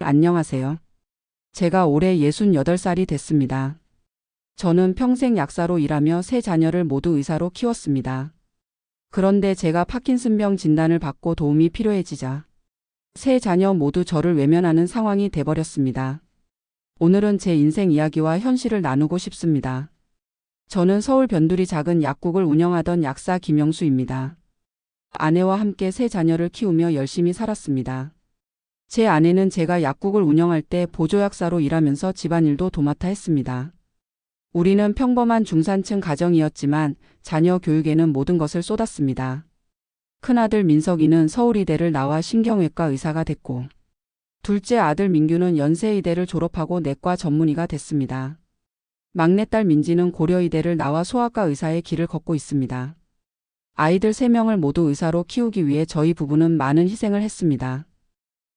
안녕하세요. 제가 올해 68살이 됐습니다. 저는 평생 약사로 일하며 세 자녀를 모두 의사로 키웠습니다. 그런데 제가 파킨슨병 진단을 받고 도움이 필요해지자 세 자녀 모두 저를 외면하는 상황이 돼버렸습니다. 오늘은 제 인생 이야기와 현실을 나누고 싶습니다. 저는 서울 변두리 작은 약국을 운영하던 약사 김영수입니다. 아내와 함께 세 자녀를 키우며 열심히 살았습니다. 제 아내는 제가 약국을 운영할 때 보조약사로 일하면서 집안일도 도맡아 했습니다. 우리는 평범한 중산층 가정이었지만 자녀 교육에는 모든 것을 쏟았습니다. 큰아들 민석이는 서울의대를 나와 신경외과 의사가 됐고, 둘째 아들 민규는 연세의대를 졸업하고 내과 전문의가 됐습니다. 막내딸 민지는 고려의대를 나와 소아과 의사의 길을 걷고 있습니다. 아이들 3명을 모두 의사로 키우기 위해 저희 부부는 많은 희생을 했습니다.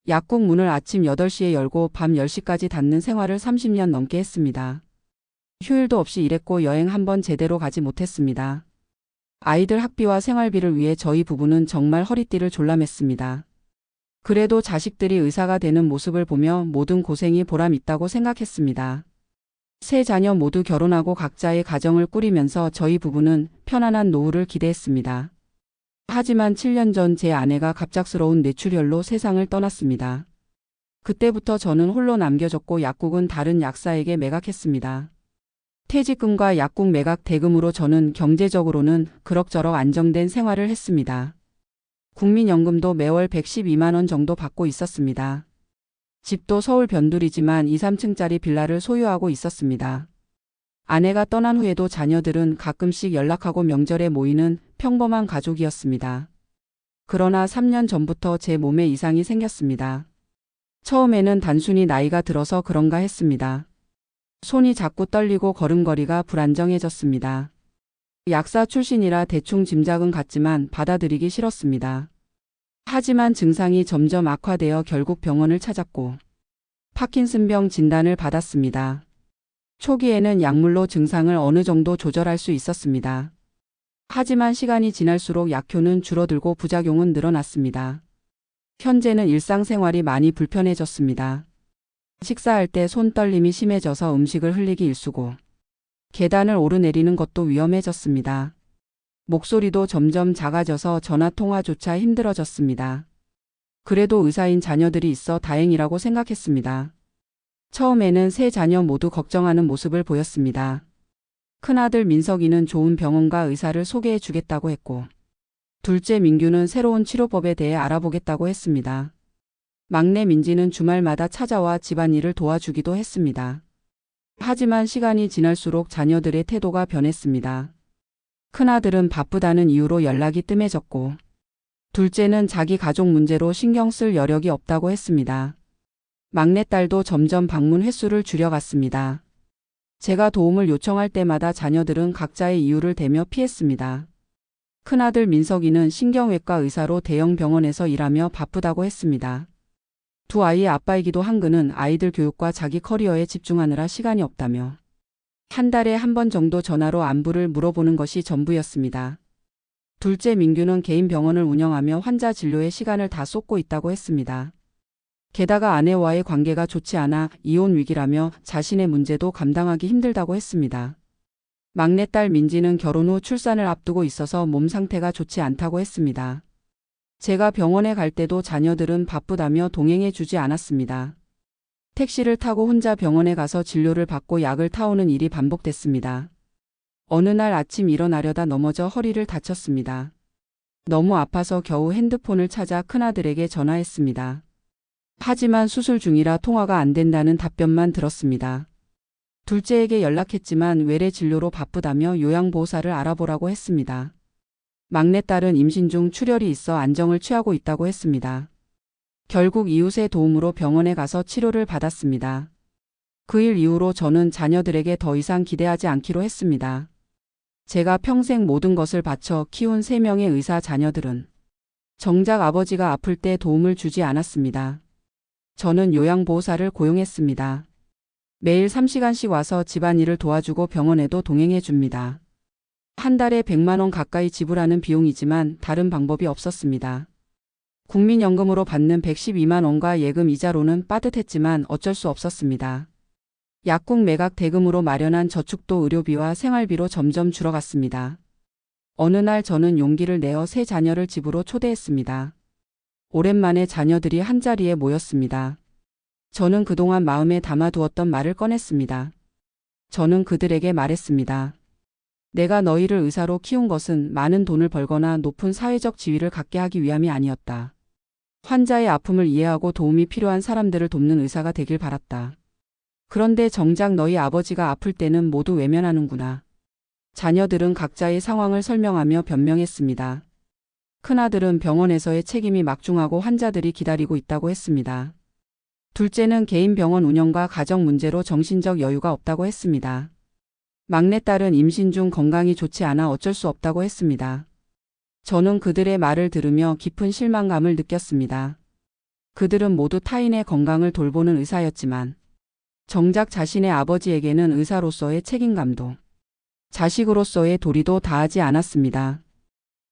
약국 문을 아침 8시에 열고 밤 10시까지 닫는 생활을 30년 넘게 했습니다. 휴일도 없이 일했고 여행 한 번 제대로 가지 못했습니다. 아이들 학비와 생활비를 위해 저희 부부는 정말 허리띠를 졸라맸습니다. 그래도 자식들이 의사가 되는 모습을 보며 모든 고생이 보람 있다고 생각했습니다. 세 자녀 모두 결혼하고 각자의 가정을 꾸리면서 저희 부부는 편안한 노후를 기대했습니다. 하지만 7년 전 제 아내가 갑작스러운 뇌출혈로 세상을 떠났습니다. 그때부터 저는 홀로 남겨졌고 약국은 다른 약사에게 매각했습니다. 퇴직금과 약국 매각 대금으로 저는 경제적으로는 그럭저럭 안정된 생활을 했습니다. 국민연금도 매월 112만 원 정도 받고 있었습니다. 집도 서울 변두리지만 2, 3층짜리 빌라를 소유하고 있었습니다. 아내가 떠난 후에도 자녀들은 가끔씩 연락하고 명절에 모이는 평범한 가족이었습니다. 그러나 3년 전부터 제 몸에 이상이 생겼습니다. 처음에는 단순히 나이가 들어서 그런가 했습니다. 손이 자꾸 떨리고 걸음걸이가 불안정해졌습니다. 약사 출신이라 대충 짐작은 갔지만 받아들이기 싫었습니다. 하지만 증상이 점점 악화되어 결국 병원을 찾았고 파킨슨병 진단을 받았습니다. 초기에는 약물로 증상을 어느 정도 조절할 수 있었습니다. 하지만 시간이 지날수록 약효는 줄어들고 부작용은 늘어났습니다. 현재는 일상생활이 많이 불편해졌습니다. 식사할 때 손떨림이 심해져서 음식을 흘리기 일쑤고 계단을 오르내리는 것도 위험해졌습니다. 목소리도 점점 작아져서 전화통화조차 힘들어졌습니다. 그래도 의사인 자녀들이 있어 다행이라고 생각했습니다. 처음에는 세 자녀 모두 걱정하는 모습을 보였습니다. 큰아들 민석이는 좋은 병원과 의사를 소개해 주겠다고 했고, 둘째 민규는 새로운 치료법에 대해 알아보겠다고 했습니다. 막내 민지는 주말마다 찾아와 집안일을 도와주기도 했습니다. 하지만 시간이 지날수록 자녀들의 태도가 변했습니다. 큰아들은 바쁘다는 이유로 연락이 뜸해졌고, 둘째는 자기 가족 문제로 신경 쓸 여력이 없다고 했습니다. 막내딸도 점점 방문 횟수를 줄여갔습니다. 제가 도움을 요청할 때마다 자녀들은 각자의 이유를 대며 피했습니다. 큰아들 민석이는 신경외과 의사로 대형 병원에서 일하며 바쁘다고 했습니다. 두 아이의 아빠이기도 한 그는 아이들 교육과 자기 커리어에 집중하느라 시간이 없다며 한 달에 한 번 정도 전화로 안부를 물어보는 것이 전부였습니다. 둘째 민규는 개인 병원을 운영하며 환자 진료에 시간을 다 쏟고 있다고 했습니다. 게다가 아내와의 관계가 좋지 않아 이혼 위기라며 자신의 문제도 감당하기 힘들다고 했습니다. 막내딸 민지는 결혼 후 출산을 앞두고 있어서 몸 상태가 좋지 않다고 했습니다. 제가 병원에 갈 때도 자녀들은 바쁘다며 동행해 주지 않았습니다. 택시를 타고 혼자 병원에 가서 진료를 받고 약을 타오는 일이 반복됐습니다. 어느 날 아침 일어나려다 넘어져 허리를 다쳤습니다. 너무 아파서 겨우 핸드폰을 찾아 큰아들에게 전화했습니다. 하지만 수술 중이라 통화가 안 된다는 답변만 들었습니다. 둘째에게 연락했지만 외래 진료로 바쁘다며 요양보호사를 알아보라고 했습니다. 막내딸은 임신 중 출혈이 있어 안정을 취하고 있다고 했습니다. 결국 이웃의 도움으로 병원에 가서 치료를 받았습니다. 그 일 이후로 저는 자녀들에게 더 이상 기대하지 않기로 했습니다. 제가 평생 모든 것을 바쳐 키운 3명의 의사 자녀들은 정작 아버지가 아플 때 도움을 주지 않았습니다. 저는 요양보호사를 고용했습니다. 매일 3시간씩 와서 집안일을 도와주고 병원에도 동행해 줍니다. 한 달에 100만 원 가까이 지불하는 비용이지만 다른 방법이 없었습니다. 국민연금으로 받는 112만 원과 예금 이자로는 빠듯했지만 어쩔 수 없었습니다. 약국 매각 대금으로 마련한 저축도 의료비와 생활비로 점점 줄어갔습니다. 어느 날 저는 용기를 내어 세 자녀를 집으로 초대했습니다. 오랜만에 자녀들이 한자리에 모였습니다. 저는 그동안 마음에 담아두었던 말을 꺼냈습니다. 저는 그들에게 말했습니다. 내가 너희를 의사로 키운 것은 많은 돈을 벌거나 높은 사회적 지위를 갖게 하기 위함이 아니었다. 환자의 아픔을 이해하고 도움이 필요한 사람들을 돕는 의사가 되길 바랐다. 그런데 정작 너희 아버지가 아플 때는 모두 외면하는구나. 자녀들은 각자의 상황을 설명하며 변명했습니다. 큰아들은 병원에서의 책임이 막중하고 환자들이 기다리고 있다고 했습니다. 둘째는 개인 병원 운영과 가정 문제로 정신적 여유가 없다고 했습니다. 막내딸은 임신 중 건강이 좋지 않아 어쩔 수 없다고 했습니다. 저는 그들의 말을 들으며 깊은 실망감을 느꼈습니다. 그들은 모두 타인의 건강을 돌보는 의사였지만 정작 자신의 아버지에게는 의사로서의 책임감도 자식으로서의 도리도 다하지 않았습니다.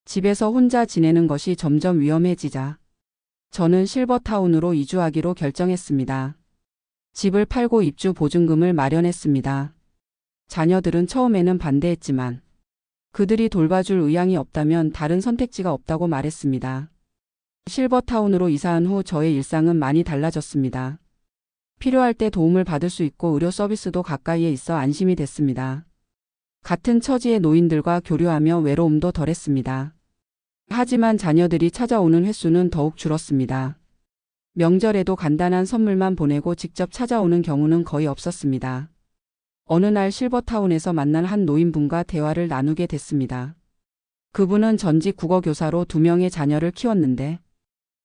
집에서 혼자 지내는 것이 점점 위험해지자 저는 실버타운으로 이주하기로 결정했습니다. 집을 팔고 입주 보증금을 마련했습니다. 자녀들은 처음에는 반대했지만 그들이 돌봐줄 의향이 없다면 다른 선택지가 없다고 말했습니다. 실버타운으로 이사한 후 저의 일상은 많이 달라졌습니다. 필요할 때 도움을 받을 수 있고 의료 서비스도 가까이에 있어 안심이 됐습니다. 같은 처지의 노인들과 교류하며 외로움도 덜했습니다. 하지만 자녀들이 찾아오는 횟수는 더욱 줄었습니다. 명절에도 간단한 선물만 보내고 직접 찾아오는 경우는 거의 없었습니다. 어느 날 실버타운에서 만난 한 노인분과 대화를 나누게 됐습니다. 그분은 전직 국어교사로 2명의 자녀를 키웠는데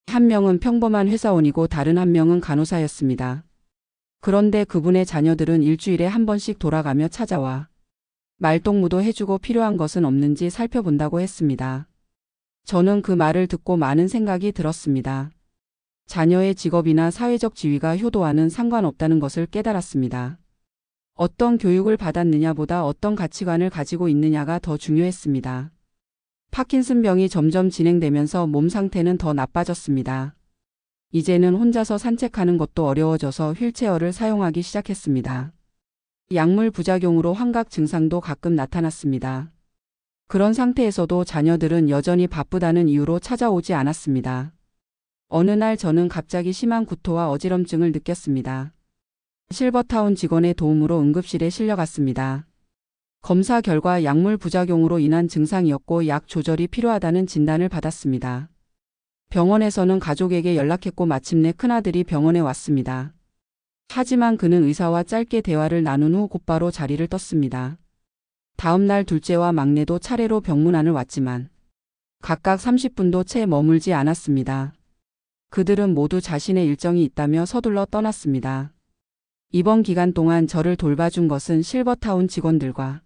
한 명은 평범한 회사원이고 다른 한 명은 간호사였습니다. 그런데 그분의 자녀들은 일주일에 한 번씩 돌아가며 찾아와 말동무도 해주고 필요한 것은 없는지 살펴본다고 했습니다. 저는 그 말을 듣고 많은 생각이 들었습니다. 자녀의 직업이나 사회적 지위가 효도와는 상관없다는 것을 깨달았습니다. 어떤 교육을 받았느냐보다 어떤 가치관을 가지고 있느냐가 더 중요했습니다. 파킨슨병이 점점 진행되면서 몸 상태는 더 나빠졌습니다. 이제는 혼자서 산책하는 것도 어려워져서 휠체어를 사용하기 시작했습니다. 약물 부작용으로 환각 증상도 가끔 나타났습니다. 그런 상태에서도 자녀들은 여전히 바쁘다는 이유로 찾아오지 않았습니다. 어느 날 저는 갑자기 심한 구토와 어지럼증을 느꼈습니다. 실버타운 직원의 도움으로 응급실에 실려갔습니다. 검사 결과 약물 부작용으로 인한 증상이었고 약 조절이 필요하다는 진단을 받았습니다. 병원에서는 가족에게 연락했고 마침내 큰아들이 병원에 왔습니다. 하지만 그는 의사와 짧게 대화를 나눈 후 곧바로 자리를 떴습니다. 다음 날 둘째와 막내도 차례로 병문안을 왔지만 각각 30분도 채 머물지 않았습니다. 그들은 모두 자신의 일정이 있다며 서둘러 떠났습니다. 이번 기간 동안 저를 돌봐준 것은 실버타운 직원들과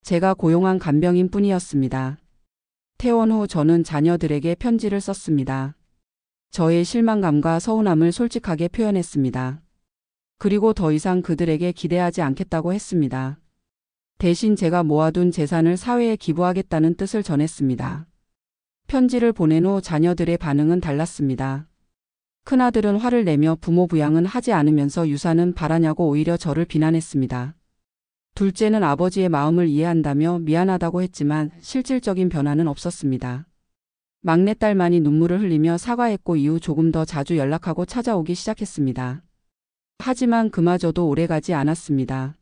제가 고용한 간병인 뿐이었습니다. 퇴원 후 저는 자녀들에게 편지를 썼습니다. 저의 실망감과 서운함을 솔직하게 표현했습니다. 그리고 더 이상 그들에게 기대하지 않겠다고 했습니다. 대신 제가 모아둔 재산을 사회에 기부하겠다는 뜻을 전했습니다. 편지를 보낸 후 자녀들의 반응은 달랐습니다. 큰아들은 화를 내며 부모 부양은 하지 않으면서 유산은 바라냐고 오히려 저를 비난했습니다. 둘째는 아버지의 마음을 이해한다며 미안하다고 했지만 실질적인 변화는 없었습니다. 막내딸만이 눈물을 흘리며 사과했고 이후 조금 더 자주 연락하고 찾아오기 시작했습니다. 하지만 그마저도 오래가지 않았습니다.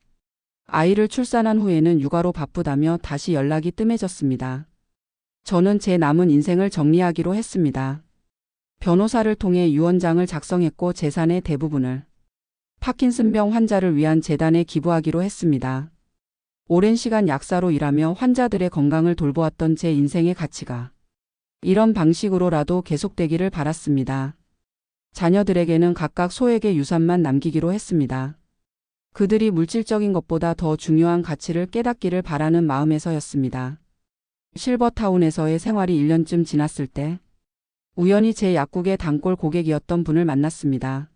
아이를 출산한 후에는 육아로 바쁘다며 다시 연락이 뜸해졌습니다. 저는 제 남은 인생을 정리하기로 했습니다. 변호사를 통해 유언장을 작성했고 재산의 대부분을 파킨슨병 환자를 위한 재단에 기부하기로 했습니다. 오랜 시간 약사로 일하며 환자들의 건강을 돌보았던 제 인생의 가치가 이런 방식으로라도 계속되기를 바랐습니다. 자녀들에게는 각각 소액의 유산만 남기기로 했습니다. 그들이 물질적인 것보다 더 중요한 가치를 깨닫기를 바라는 마음에서였습니다. 실버타운에서의 생활이 1년쯤 지났을 때 우연히 제 약국의 단골 고객이었던 분을 만났습니다.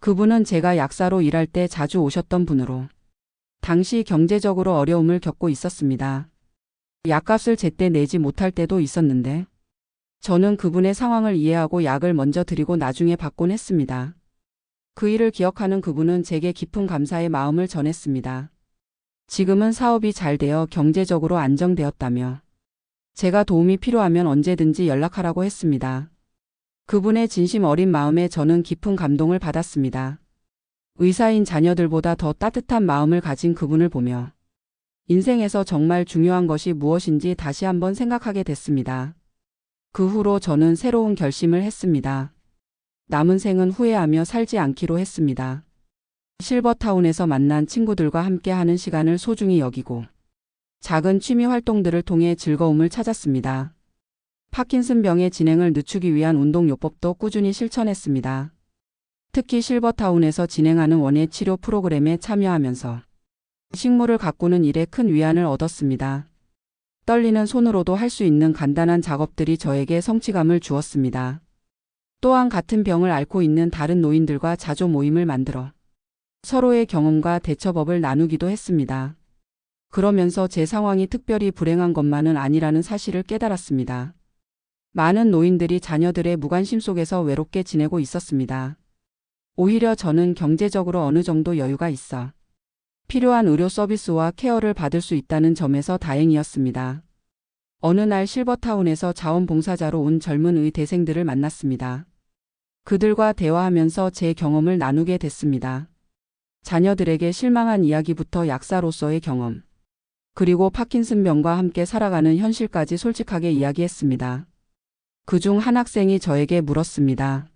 그분은 제가 약사로 일할 때 자주 오셨던 분으로 당시 경제적으로 어려움을 겪고 있었습니다. 약값을 제때 내지 못할 때도 있었는데 저는 그분의 상황을 이해하고 약을 먼저 드리고 나중에 받곤 했습니다. 그 일을 기억하는 그분은 제게 깊은 감사의 마음을 전했습니다. 지금은 사업이 잘 되어 경제적으로 안정되었다며 제가 도움이 필요하면 언제든지 연락하라고 했습니다. 그분의 진심 어린 마음에 저는 깊은 감동을 받았습니다. 의사인 자녀들보다 더 따뜻한 마음을 가진 그분을 보며 인생에서 정말 중요한 것이 무엇인지 다시 한번 생각하게 됐습니다. 그 후로 저는 새로운 결심을 했습니다. 남은 생은 후회하며 살지 않기로 했습니다. 실버타운에서 만난 친구들과 함께 하는 시간을 소중히 여기고 작은 취미 활동들을 통해 즐거움을 찾았습니다. 파킨슨병의 진행을 늦추기 위한 운동요법도 꾸준히 실천했습니다. 특히 실버타운에서 진행하는 원예 치료 프로그램에 참여하면서 식물을 가꾸는 일에 큰 위안을 얻었습니다. 떨리는 손으로도 할 수 있는 간단한 작업들이 저에게 성취감을 주었습니다. 또한 같은 병을 앓고 있는 다른 노인들과 자조 모임을 만들어 서로의 경험과 대처법을 나누기도 했습니다. 그러면서 제 상황이 특별히 불행한 것만은 아니라는 사실을 깨달았습니다. 많은 노인들이 자녀들의 무관심 속에서 외롭게 지내고 있었습니다. 오히려 저는 경제적으로 어느 정도 여유가 있어 필요한 의료 서비스와 케어를 받을 수 있다는 점에서 다행이었습니다. 어느 날 실버타운에서 자원봉사자로 온 젊은 의대생들을 만났습니다. 그들과 대화하면서 제 경험을 나누게 됐습니다. 자녀들에게 실망한 이야기부터 약사로서의 경험, 그리고 파킨슨병과 함께 살아가는 현실까지 솔직하게 이야기했습니다. 그중 한 학생이 저에게 물었습니다.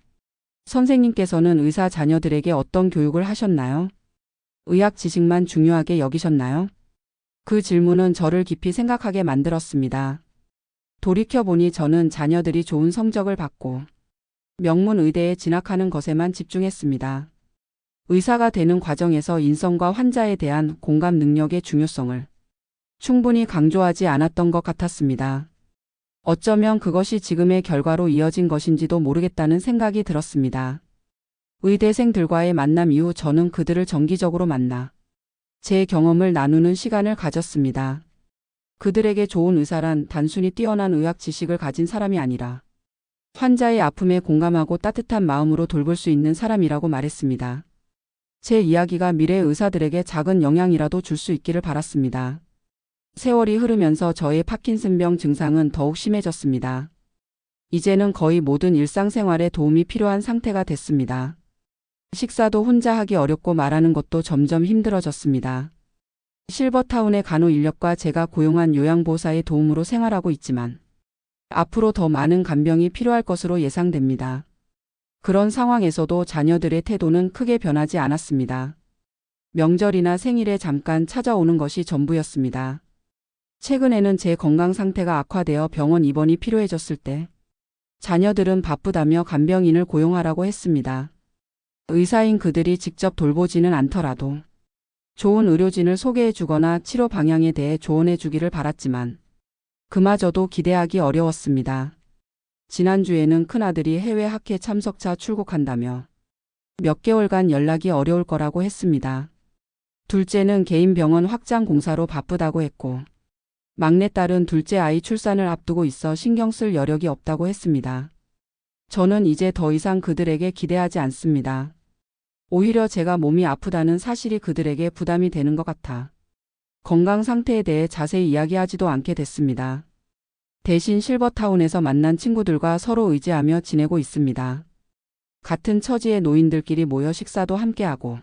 선생님께서는 의사 자녀들에게 어떤 교육을 하셨나요? 의학 지식만 중요하게 여기셨나요? 그 질문은 저를 깊이 생각하게 만들었습니다. 돌이켜보니 저는 자녀들이 좋은 성적을 받고 명문 의대에 진학하는 것에만 집중했습니다. 의사가 되는 과정에서 인성과 환자에 대한 공감 능력의 중요성을 충분히 강조하지 않았던 것 같았습니다. 어쩌면 그것이 지금의 결과로 이어진 것인지도 모르겠다는 생각이 들었습니다. 의대생들과의 만남 이후 저는 그들을 정기적으로 만나 제 경험을 나누는 시간을 가졌습니다. 그들에게 좋은 의사란 단순히 뛰어난 의학 지식을 가진 사람이 아니라 환자의 아픔에 공감하고 따뜻한 마음으로 돌볼 수 있는 사람이라고 말했습니다. 제 이야기가 미래 의사들에게 작은 영향이라도 줄 수 있기를 바랐습니다. 세월이 흐르면서 저의 파킨슨병 증상은 더욱 심해졌습니다. 이제는 거의 모든 일상생활에 도움이 필요한 상태가 됐습니다. 식사도 혼자 하기 어렵고 말하는 것도 점점 힘들어졌습니다. 실버타운의 간호 인력과 제가 고용한 요양보호사의 도움으로 생활하고 있지만 앞으로 더 많은 간병이 필요할 것으로 예상됩니다. 그런 상황에서도 자녀들의 태도는 크게 변하지 않았습니다. 명절이나 생일에 잠깐 찾아오는 것이 전부였습니다. 최근에는 제 건강 상태가 악화되어 병원 입원이 필요해졌을 때 자녀들은 바쁘다며 간병인을 고용하라고 했습니다. 의사인 그들이 직접 돌보지는 않더라도 좋은 의료진을 소개해 주거나 치료 방향에 대해 조언해 주기를 바랐지만 그마저도 기대하기 어려웠습니다. 지난주에는 큰아들이 해외 학회 참석차 출국한다며 몇 개월간 연락이 어려울 거라고 했습니다. 둘째는 개인 병원 확장 공사로 바쁘다고 했고 막내딸은 둘째 아이 출산을 앞두고 있어 신경 쓸 여력이 없다고 했습니다. 저는 이제 더 이상 그들에게 기대하지 않습니다. 오히려 제가 몸이 아프다는 사실이 그들에게 부담이 되는 것 같아 건강 상태에 대해 자세히 이야기하지도 않게 됐습니다. 대신 실버타운에서 만난 친구들과 서로 의지하며 지내고 있습니다. 같은 처지의 노인들끼리 모여 식사도 함께하고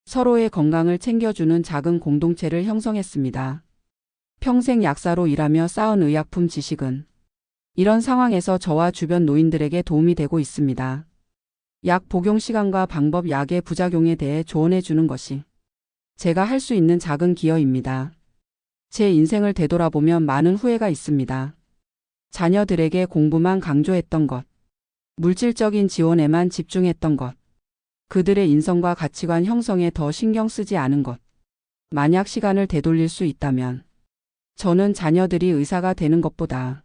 서로의 건강을 챙겨주는 작은 공동체를 형성했습니다. 평생 약사로 일하며 쌓은 의약품 지식은 이런 상황에서 저와 주변 노인들에게 도움이 되고 있습니다. 약 복용 시간과 방법, 약의 부작용에 대해 조언해 주는 것이 제가 할 수 있는 작은 기여입니다. 제 인생을 되돌아보면 많은 후회가 있습니다. 자녀들에게 공부만 강조했던 것, 물질적인 지원에만 집중했던 것, 그들의 인성과 가치관 형성에 더 신경 쓰지 않은 것. 만약 시간을 되돌릴 수 있다면 저는 자녀들이 의사가 되는 것보다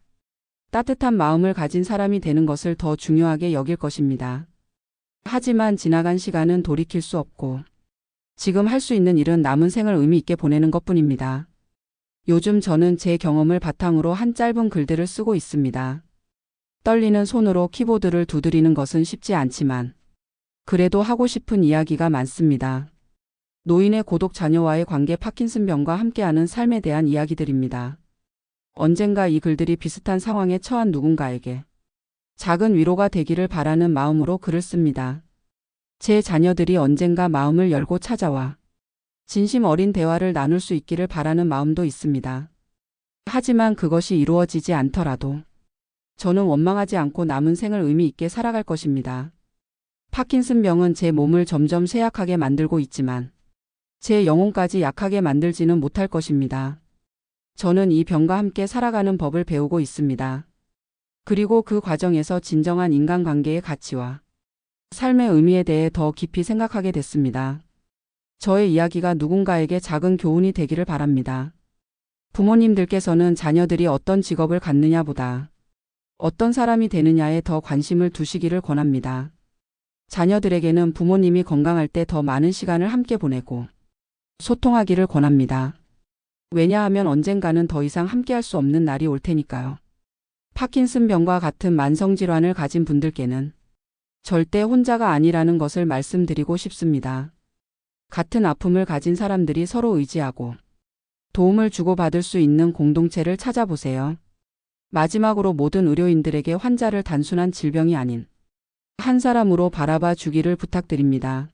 따뜻한 마음을 가진 사람이 되는 것을 더 중요하게 여길 것입니다. 하지만 지나간 시간은 돌이킬 수 없고 지금 할 수 있는 일은 남은 생을 의미 있게 보내는 것뿐입니다. 요즘 저는 제 경험을 바탕으로 한 짧은 글들을 쓰고 있습니다. 떨리는 손으로 키보드를 두드리는 것은 쉽지 않지만 그래도 하고 싶은 이야기가 많습니다. 노인의 고독, 자녀와의 관계, 파킨슨병과 함께하는 삶에 대한 이야기들입니다. 언젠가 이 글들이 비슷한 상황에 처한 누군가에게 작은 위로가 되기를 바라는 마음으로 글을 씁니다. 제 자녀들이 언젠가 마음을 열고 찾아와 진심 어린 대화를 나눌 수 있기를 바라는 마음도 있습니다. 하지만 그것이 이루어지지 않더라도 저는 원망하지 않고 남은 생을 의미 있게 살아갈 것입니다. 파킨슨병은 제 몸을 점점 쇠약하게 만들고 있지만 제 영혼까지 약하게 만들지는 못할 것입니다. 저는 이 병과 함께 살아가는 법을 배우고 있습니다. 그리고 그 과정에서 진정한 인간관계의 가치와 삶의 의미에 대해 더 깊이 생각하게 됐습니다. 저의 이야기가 누군가에게 작은 교훈이 되기를 바랍니다. 부모님들께서는 자녀들이 어떤 직업을 갖느냐보다 어떤 사람이 되느냐에 더 관심을 두시기를 권합니다. 자녀들에게는 부모님이 건강할 때 더 많은 시간을 함께 보내고 소통하기를 권합니다. 왜냐하면 언젠가는 더 이상 함께할 수 없는 날이 올 테니까요. 파킨슨병과 같은 만성질환을 가진 분들께는 절대 혼자가 아니라는 것을 말씀드리고 싶습니다. 같은 아픔을 가진 사람들이 서로 의지하고 도움을 주고받을 수 있는 공동체를 찾아보세요. 마지막으로 모든 의료인들에게 환자를 단순한 질병이 아닌 한 사람으로 바라봐 주기를 부탁드립니다.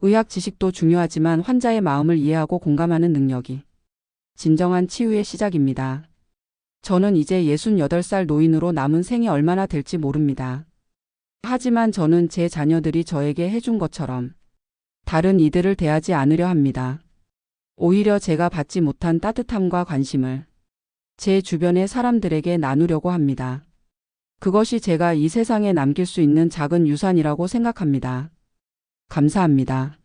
의학 지식도 중요하지만 환자의 마음을 이해하고 공감하는 능력이 진정한 치유의 시작입니다. 저는 이제 68살 노인으로 남은 생이 얼마나 될지 모릅니다. 하지만 저는 제 자녀들이 저에게 해준 것처럼 다른 이들을 대하지 않으려 합니다. 오히려 제가 받지 못한 따뜻함과 관심을 제 주변의 사람들에게 나누려고 합니다. 그것이 제가 이 세상에 남길 수 있는 작은 유산이라고 생각합니다. 감사합니다.